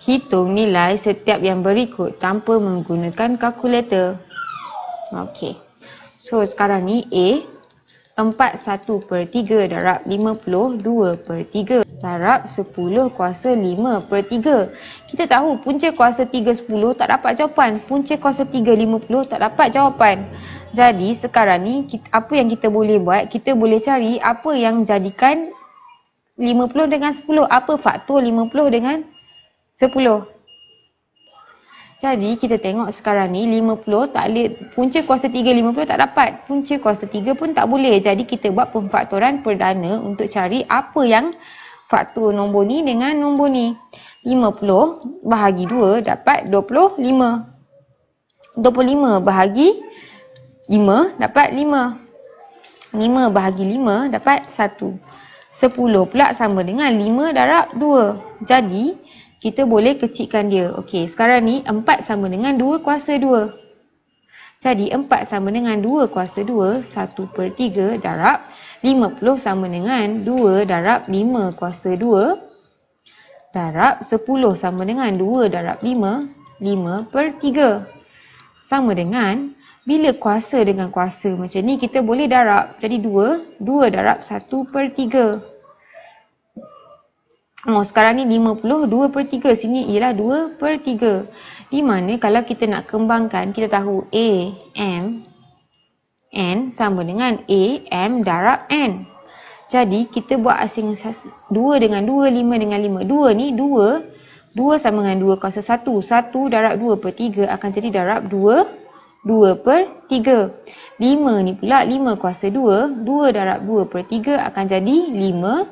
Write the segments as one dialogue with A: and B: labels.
A: Hitung nilai setiap yang berikut tanpa menggunakan kalkulator. Okey. So sekarang ni A 41/3 darab 52/3 darab 10 kuasa 5/3. Kita tahu punca kuasa 3 10 tak dapat jawapan. Punca kuasa 3 50 tak dapat jawapan. Jadi sekarang ni apa yang kita boleh buat? Kita boleh cari apa yang jadikan 50 dengan 10. Apa faktor 50 dengan 10. Jadi kita tengok sekarang ni 50 tak boleh, punca kuasa 3 50 tak dapat. Punca kuasa 3 pun tak boleh. Jadi kita buat pemfaktoran perdana untuk cari apa yang faktor nombor ni dengan nombor ni. 50 bahagi 2 dapat 25. 25 bahagi 5 dapat 5. 5 bahagi 5 dapat 1. 10 pula sama dengan 5 darab 2. Jadi kita boleh kecilkan dia. Okey, sekarang ni 4 sama dengan 2 kuasa 2. Jadi 4 sama dengan 2 kuasa 2, 1/3 darab 50 sama dengan 2 darab 5 kuasa 2 darab 10 sama dengan 2 darab 5, 5/3. Sama dengan, bila kuasa dengan kuasa macam ni kita boleh darab. Jadi 2 darab 1/3. Sekarang ni 50, 2/3. Sini ialah 2/3. Di mana kalau kita nak kembangkan, kita tahu A, M, N sama dengan A, M darab N. Jadi kita buat asing 2 dengan 2, 5 dengan 5. 2 ni 2 sama dengan 2 kuasa 1. 1 darab 2/3 akan jadi darab 2/3. 5 ni pula 5 kuasa 2. 2 darab 2/3 akan jadi 5.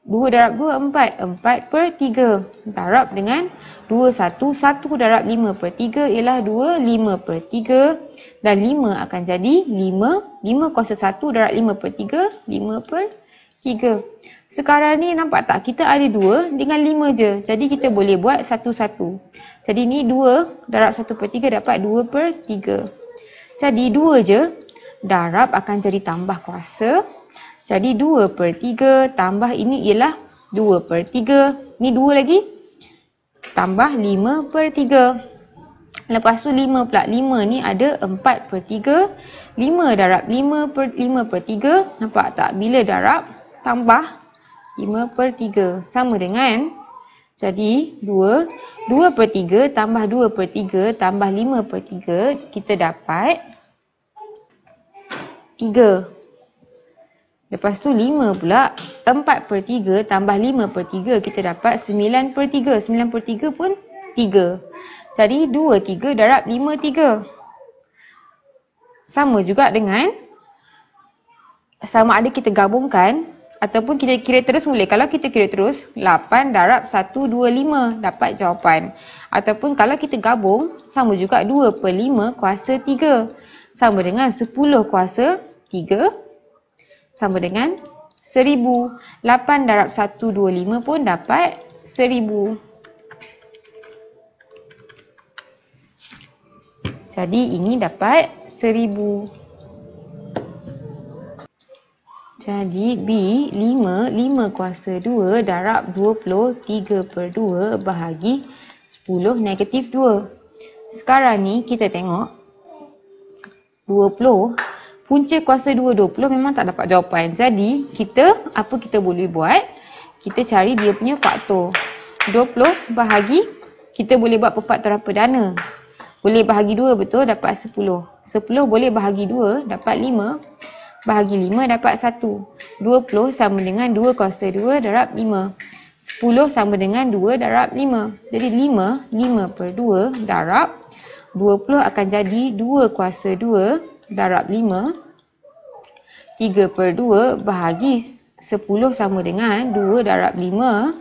A: 2 darab 2, 4. 4/3. Darab dengan 2, 1. 1 darab 5/3 ialah 2, 5/3. Dan 5 akan jadi 5. 5 kuasa 1 darab 5/3, 5/3. Sekarang ni nampak tak? Kita ada 2 dengan 5 je. Jadi kita boleh buat 1-1. Jadi ni 2 darab 1/3 dapat 2/3. Jadi 2 je. Darab akan jadi tambah kuasa. Jadi 2/3 tambah ini ialah 2/3. Ni 2 lagi. Tambah 5/3. Lepas tu 5 pula. 5 ni ada 4/3. 5 darab 5/3. Nampak tak? Bila darab, tambah 5/3. Sama dengan, jadi 2/3 tambah 2/3 tambah 5/3. Kita dapat 3. Lepas tu 5 pula, 4/3 tambah 5/3 kita dapat 9/3. 9/3 pun 3. Jadi 2/3 darab 5/3. Sama juga dengan, sama ada kita gabungkan ataupun kita kira terus boleh. Kalau kita kira terus, 8 darab 125 dapat jawapan. Ataupun kalau kita gabung, sama juga 2/5 kuasa 3. Sama dengan 10 kuasa 3. Sama dengan 1000. 8 darab 125 pun dapat 1000. Jadi ini dapat 1000. Jadi B 5 kuasa 2 darab 20 3/2 bahagi 10 negatif 2. Sekarang ni kita tengok 20. Punca kuasa 2 20 memang tak dapat jawapan. Jadi apa kita boleh buat? Kita cari dia punya faktor. 20 bahagi, kita boleh buat pemfaktoran perdana. Boleh bahagi 2 betul, dapat 10. 10 boleh bahagi 2, dapat 5. Bahagi 5 dapat 1. 20 sama dengan 2 kuasa 2 darab 5. 10 sama dengan 2 darab 5. Jadi 5/2 darab 20 akan jadi 2 kuasa 2 darab 5. 3/2 bahagi 10 sama dengan 2 darab 5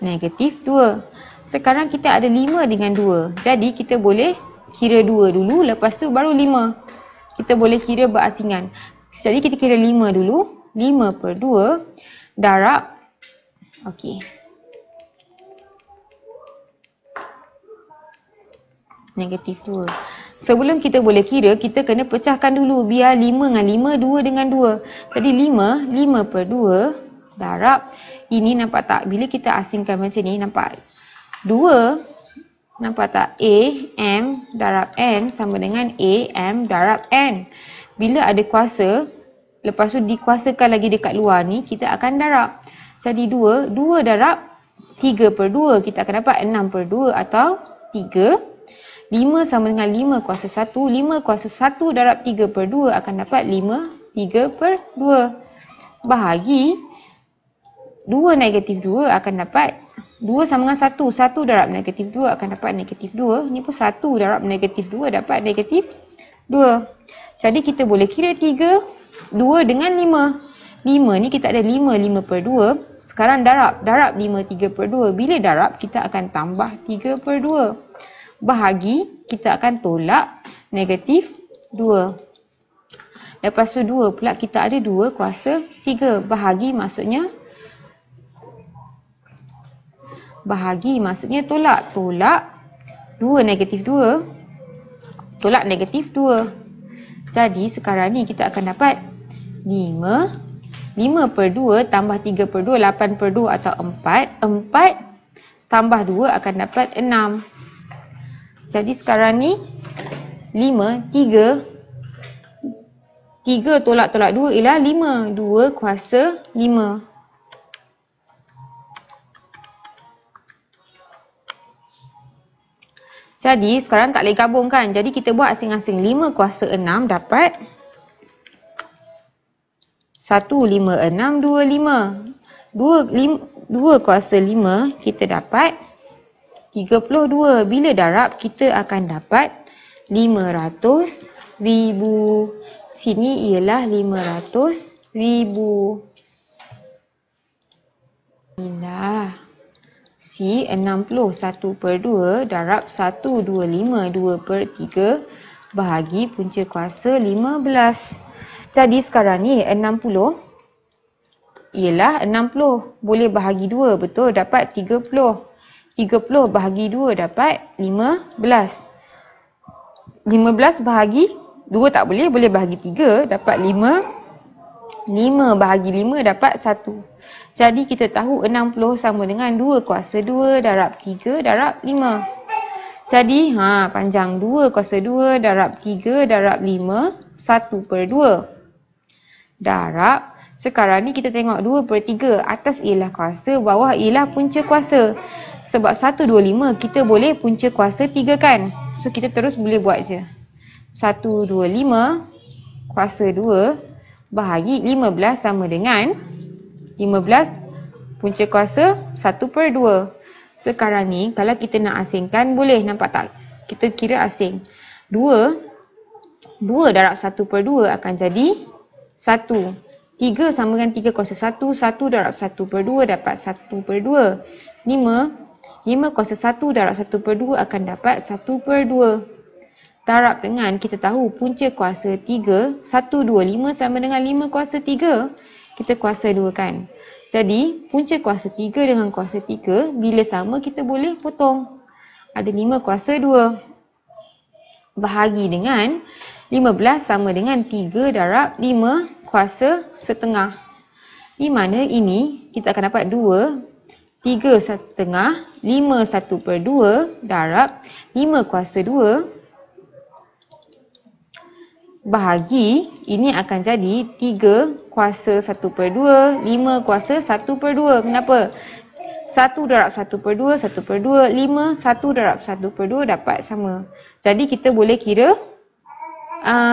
A: negatif 2. Sekarang kita ada 5 dengan 2. Jadi kita boleh kira 2 dulu, lepas tu baru 5. Kita boleh kira berasingan. Jadi kita kira 5 dulu. 5/2 darab, okey, negatif 2. Sebelum kita boleh kira, kita kena pecahkan dulu. Biar 5 dengan 5, 2 dengan 2. Jadi 5/2 darab, ini nampak tak? Bila kita asingkan macam ni, nampak? 2, nampak tak? A, M darab N sama dengan A, M darab N. Bila ada kuasa, lepas tu dikuasakan lagi dekat luar ni, kita akan darab. Jadi 2 darab 3/2. Kita akan dapat 6/2 atau 3. 5 sama dengan 5 kuasa 1. 5 kuasa 1 darab 3/2 akan dapat 5 3/2. Bahagi 2 negatif 2 akan dapat 2 sama dengan 1. 1 darab negatif 2 akan dapat negatif 2. Ni pun 1 darab negatif 2 dapat negatif 2. Jadi kita boleh kira 3, 2 dengan 5. 5 ni kita ada 5 5/2. Sekarang darab 5 3/2. Bila darab kita akan tambah 3/2. Bahagi kita akan tolak negatif 2. Lepas tu 2 pula kita ada 2 kuasa 3. Bahagi maksudnya tolak. Tolak 2 negatif 2. Tolak negatif 2. Jadi sekarang ni kita akan dapat 5/2 tambah 3/2, 8/2 atau 4. 4 tambah 2 akan dapat 6. Jadi sekarang ni 5, 3 tolak 2 ialah 5. 2 kuasa 5. Jadi sekarang tak boleh gabungkan. Jadi kita buat asing-asing. 5 kuasa 6 dapat 1, 5, 6, 2, 5. 2 kuasa 5 kita dapat 32. Bila darab kita akan dapat 500,000. Sini ialah 500,000. Inilah si 60. 1/2 darab 125. 2/3 bahagi punca kuasa 15. Jadi sekarang ni 60 ialah 60. Boleh bahagi 2, betul? Dapat 30. 30 bahagi 2 dapat 15. 15 bahagi 2 tak boleh. Boleh bahagi 3 dapat 5. 5 bahagi 5 dapat 1. Jadi kita tahu 60 sama dengan 2 kuasa 2 darab 3 darab 5. Jadi panjang 2 kuasa 2 darab 3 darab 5. 1/2. Darab. Sekarang ni kita tengok 2/3. Atas ialah kuasa, bawah ialah punca kuasa. Sebab 125 kita boleh punca kuasa 3 kan. So kita terus boleh buat je. 125 kuasa 2 bahagi 15 sama dengan 15 punca kuasa 1/2. Sekarang ni kalau kita nak asingkan boleh, nampak tak? Kita kira asing. 2 darab 1/2 akan jadi 1. 3 sama dengan 3 kuasa 1. 1 darab 1/2 dapat 1/2. 5 kuasa 1 darab 1/2 akan dapat 1/2. Darab dengan kita tahu punca kuasa 3. 125 sama dengan 5 kuasa 3. Kita kuasa 2 kan. Jadi punca kuasa 3 dengan kuasa 3 bila sama kita boleh potong. Ada 5 kuasa 2. Bahagi dengan 15 sama dengan 3 darab 5 kuasa setengah. Di mana ini kita akan dapat 2. 3 1/2, 5 1/2 darab 5 kuasa 2 bahagi ini akan jadi 3 kuasa 1/2, 5 kuasa 1/2. Kenapa? 1 darab 1/2, 1/2, 5, 1 darab 1/2 dapat sama. Jadi kita boleh kira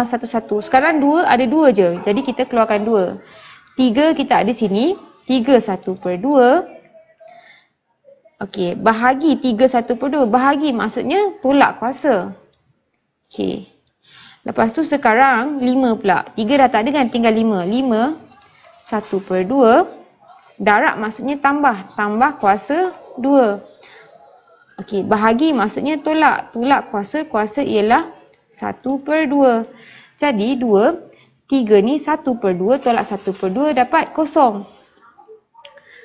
A: satu-satu. Sekarang 2 ada 2 je. Jadi kita keluarkan 2. 3 kita ada sini. 3 1/2. Okey, bahagi 3 1/2. Bahagi maksudnya tolak kuasa. Okey. Lepas tu sekarang 5 pula. 3 dah tak ada kan, tinggal 5. 5 1/2. Darab maksudnya tambah. Tambah kuasa 2. Okey, bahagi maksudnya tolak. Tolak kuasa. Kuasa ialah 1/2. Jadi 2, 3 ni 1/2 tolak 1/2 dapat kosong.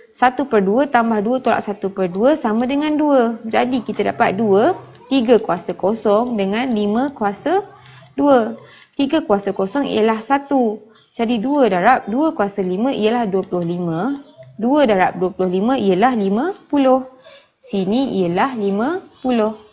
A: 1/2 tambah 2 tolak 1/2 sama dengan 2. Jadi kita dapat 2, 3 kuasa kosong dengan 5 kuasa 2. 3 kuasa kosong ialah 1. Jadi 2 darab 2 kuasa 5 ialah 25. 2 darab 25 ialah 50. Sini ialah 50.